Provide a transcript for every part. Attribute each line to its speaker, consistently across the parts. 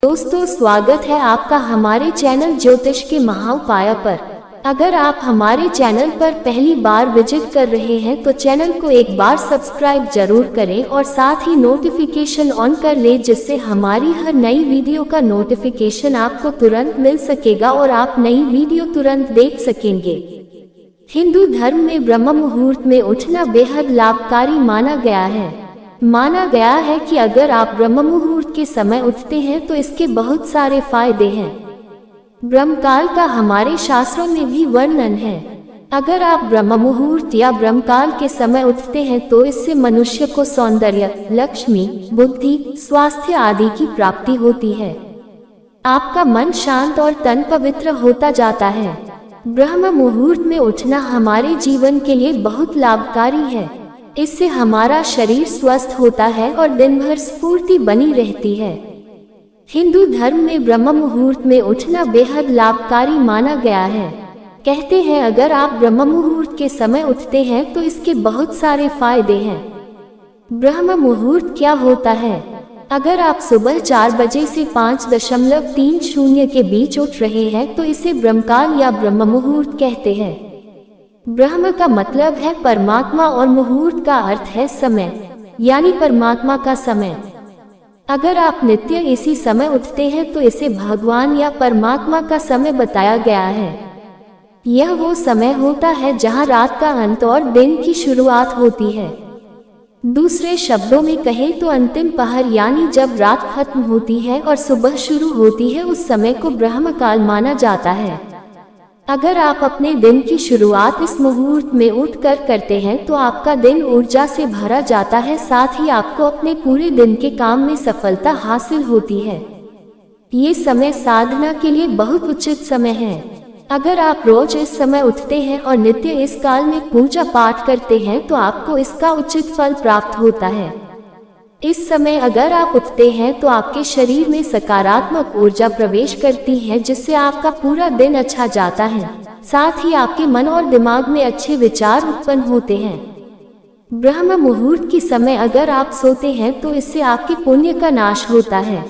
Speaker 1: दोस्तों, स्वागत है आपका हमारे चैनल ज्योतिष के महाउपाय पर। अगर आप हमारे चैनल पर पहली बार विजिट कर रहे हैं तो चैनल को एक बार सब्सक्राइब जरूर करें और साथ ही नोटिफिकेशन ऑन कर लें, जिससे हमारी हर नई वीडियो का नोटिफिकेशन आपको तुरंत मिल सकेगा और आप नई वीडियो तुरंत देख सकेंगे। हिंदू धर्म में ब्रह्म मुहूर्त में उठना बेहद लाभकारी माना गया है। माना गया है कि अगर आप ब्रह्म मुहूर्त के समय उठते हैं तो इसके बहुत सारे फायदे हैं। ब्रह्मकाल का हमारे शास्त्रों में भी वर्णन है। अगर आप ब्रह्म मुहूर्त या ब्रह्मकाल के समय उठते हैं तो इससे मनुष्य को सौंदर्य, लक्ष्मी, बुद्धि, स्वास्थ्य आदि की प्राप्ति होती है। आपका मन शांत और तन पवित्र होता जाता है। ब्रह्म मुहूर्त में उठना हमारे जीवन के लिए बहुत लाभकारी है। इससे हमारा शरीर स्वस्थ होता है और दिन भर स्फूर्ति बनी रहती है। हिंदू धर्म में ब्रह्म मुहूर्त में उठना बेहद लाभकारी माना गया है। कहते हैं अगर आप ब्रह्म मुहूर्त के समय उठते हैं तो इसके बहुत सारे फायदे हैं। ब्रह्म मुहूर्त क्या होता है? अगर आप सुबह 4 बजे से 5:30 के बीच उठ रहे हैं तो इसे ब्रह्मकाल या ब्रह्म मुहूर्त कहते हैं। ब्रह्म का मतलब है परमात्मा और मुहूर्त का अर्थ है समय, यानी परमात्मा का समय। अगर आप नित्य इसी समय उठते हैं तो इसे भगवान या परमात्मा का समय बताया गया है। यह वो समय होता है जहां रात का अंत और दिन की शुरुआत होती है। दूसरे शब्दों में कहें तो अंतिम पहर, यानी जब रात खत्म होती है और सुबह शुरू होती है, उस समय को ब्रह्मकाल माना जाता है। अगर आप अपने दिन की शुरुआत इस मुहूर्त में उठकर करते हैं तो आपका दिन ऊर्जा से भरा जाता है, साथ ही आपको अपने पूरे दिन के काम में सफलता हासिल होती है। ये समय साधना के लिए बहुत उचित समय है। अगर आप रोज इस समय उठते हैं और नित्य इस काल में पूजा पाठ करते हैं तो आपको इसका उचित फल प्राप्त होता है। इस समय अगर आप उठते हैं तो आपके शरीर में सकारात्मक ऊर्जा प्रवेश करती है, जिससे आपका पूरा दिन अच्छा जाता है। साथ ही आपके मन और दिमाग में अच्छे विचार उत्पन्न होते हैं। ब्रह्म मुहूर्त के समय अगर आप सोते हैं तो इससे आपके पुण्य का नाश होता है।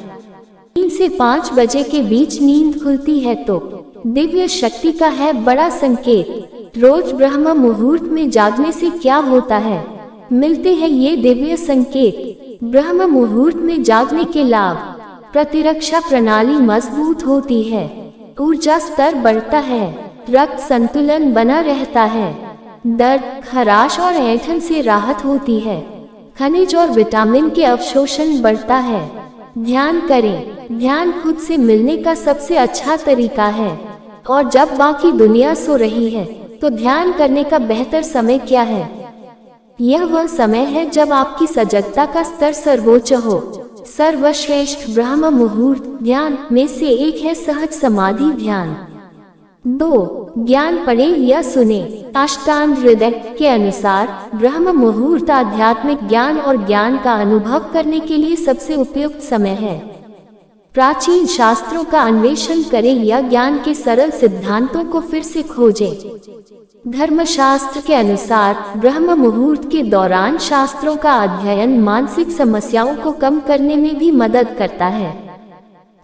Speaker 1: 3 से 5 बजे के बीच नींद खुलती है तो दिव्य शक्ति का है बड़ा संकेत। रोज ब्रह्म मुहूर्त में जागने से क्या होता है? मिलते हैं ये दिव्य संकेत। ब्रह्म मुहूर्त में जागने के लाभ: प्रतिरक्षा प्रणाली मजबूत होती है, ऊर्जा स्तर बढ़ता है, रक्त संतुलन बना रहता है, दर्द, खराश और ऐंठन से राहत होती है, खनिज और विटामिन के अवशोषण बढ़ता है। ध्यान करें। ध्यान खुद से मिलने का सबसे अच्छा तरीका है, और जब बाकी दुनिया सो रही है तो ध्यान करने का बेहतर समय क्या है? यह वह समय है जब आपकी सजगता का स्तर सर्वोच्च हो। सर्वश्रेष्ठ ब्रह्म मुहूर्त ध्यान में से एक है सहज समाधि ध्यान। 2. ज्ञान पढ़े या सुने। अष्टांग हृदय के अनुसार ब्रह्म मुहूर्त आध्यात्मिक ज्ञान और ज्ञान का अनुभव करने के लिए सबसे उपयुक्त समय है। प्राचीन शास्त्रों का अन्वेषण करें या ज्ञान के सरल सिद्धांतों को फिर से खोजें। धर्मशास्त्र के अनुसार ब्रह्म मुहूर्त के दौरान शास्त्रों का अध्ययन मानसिक समस्याओं को कम करने में भी मदद करता है।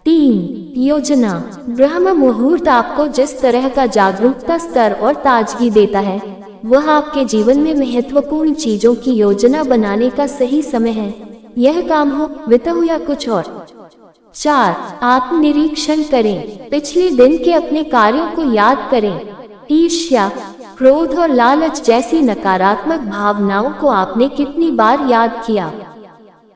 Speaker 1: 3. योजना। ब्रह्म मुहूर्त आपको जिस तरह का जागरूकता स्तर और ताजगी देता है, वह आपके जीवन में महत्वपूर्ण चीजों की योजना बनाने का सही समय है। यह काम हो, वित्त हो या कुछ और। 4. आत्मनिरीक्षण करें। पिछले दिन के अपने कार्यों को याद करें। ईर्ष्या, क्रोध और लालच जैसी नकारात्मक भावनाओं को आपने कितनी बार याद किया?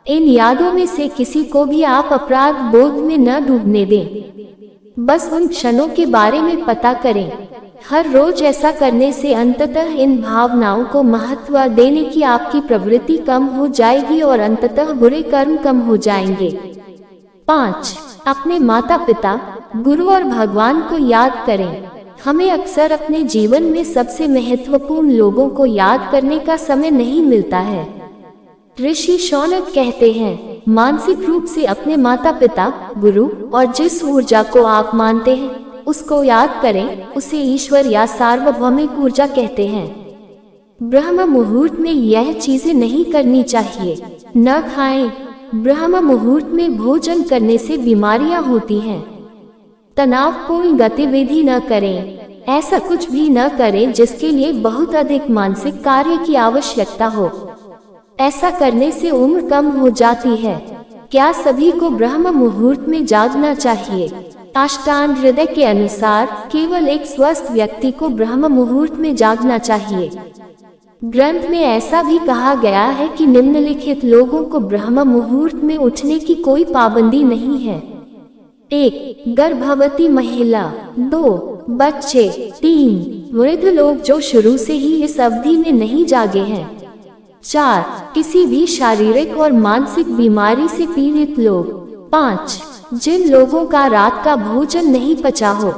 Speaker 1: इन यादों में से किसी को भी आप अपराध बोध में न डूबने दें। बस उन क्षणों के बारे में पता करें। हर रोज ऐसा करने से अंततः इन भावनाओं को महत्व देने की आपकी प्रवृत्ति कम हो जाएगी और अंततः बुरे कर्म कम हो जाएंगे। 5. अपने माता पिता, गुरु और भगवान को याद करें। हमें अक्सर अपने जीवन में सबसे महत्वपूर्ण लोगों को याद करने का समय नहीं मिलता है। ऋषि शौनक कहते हैं, मानसिक रूप से अपने माता पिता, गुरु और जिस ऊर्जा को आप मानते हैं उसको याद करें। उसे ईश्वर या सार्वभौमिक ऊर्जा कहते हैं। ब्रह्म मुहूर्त में यह चीजें नहीं करनी चाहिए। न खाएं, ब्रह्म मुहूर्त में भोजन करने से बीमारियां होती हैं। तनावपूर्ण गतिविधि न करें। ऐसा कुछ भी न करें जिसके लिए बहुत अधिक मानसिक कार्य की आवश्यकता हो। ऐसा करने से उम्र कम हो जाती है। क्या सभी को ब्रह्म मुहूर्त में जागना चाहिए? अष्टांग हृदय के अनुसार केवल एक स्वस्थ व्यक्ति को ब्रह्म मुहूर्त में जागना चाहिए। ग्रंथ में ऐसा भी कहा गया है कि निम्नलिखित लोगों को ब्रह्म मुहूर्त में उठने की कोई पाबंदी नहीं है। 1. गर्भवती महिला। 2. बच्चे। 3. वृद्ध लोग जो शुरू से ही इस अवधि में नहीं जागे हैं। 4. किसी भी शारीरिक और मानसिक बीमारी से पीड़ित लोग। 5. जिन लोगों का रात का भोजन नहीं पचा हो।